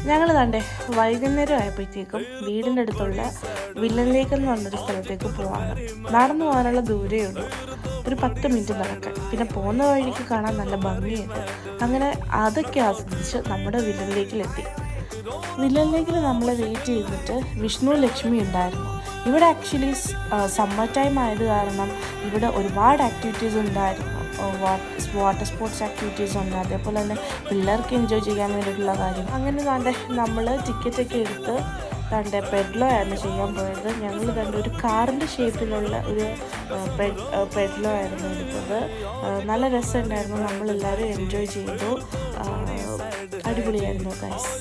ഞങ്ങൾ കണ്ടേ വൈകുന്നേരം ആയപ്പോഴത്തേക്കും വീടിൻ്റെ അടുത്തുള്ള വില്ലൻ ലേക്ക് എന്ന് പറഞ്ഞൊരു സ്ഥലത്തേക്ക് പോവാണ്. നടന്നു പോകാനുള്ള ദൂരേ ഉള്ളൂ, ഒരു 10 മിനിറ്റ് നടക്കാൻ. പിന്നെ പോകുന്ന വഴിക്ക് കാണാൻ നല്ല ഭംഗിയുണ്ട്. അങ്ങനെ അതൊക്കെ ആസ്വദിച്ച് നമ്മുടെ വില്ലൻ ലേക്കിലെത്തി. വില്ലൻ ലേക്കിൽ നമ്മളെ വെയിറ്റ് ചെയ്തിട്ട് വിഷ്ണു ലക്ഷ്മി ഉണ്ടായിരുന്നു. ഇവിടെ ആക്ച്വലി സമ്മർ ടൈം ആയത് കാരണം ഇവിടെ ഒരുപാട് ആക്ടിവിറ്റീസ് ഉണ്ടായിരുന്നു. വാട്ടർ സ്പോർട്സ് ആക്ടിവിറ്റീസ് ഉണ്ട്, അതേപോലെ തന്നെ പിള്ളേർക്ക് എൻജോയ് ചെയ്യാൻ വേണ്ടിയിട്ടുള്ള കാര്യം. അങ്ങനെ കണ്ട് നമ്മൾ ടിക്കറ്റൊക്കെ എടുത്ത് കണ്ട് പെഡ്ലോ ആയിരുന്നു ചെയ്യാൻ പോയത്. ഞങ്ങൾ കണ്ട ഒരു കാറിൻ്റെ ഷേപ്പിലുള്ള ഒരു പെഡ്ലോ ആയിരുന്നു എടുത്തത്. നല്ല രസമുണ്ടായിരുന്നു, നമ്മളെല്ലാവരും എൻജോയ് ചെയ്തു. അടിപൊളിയായിരുന്നു ഗൈസ്.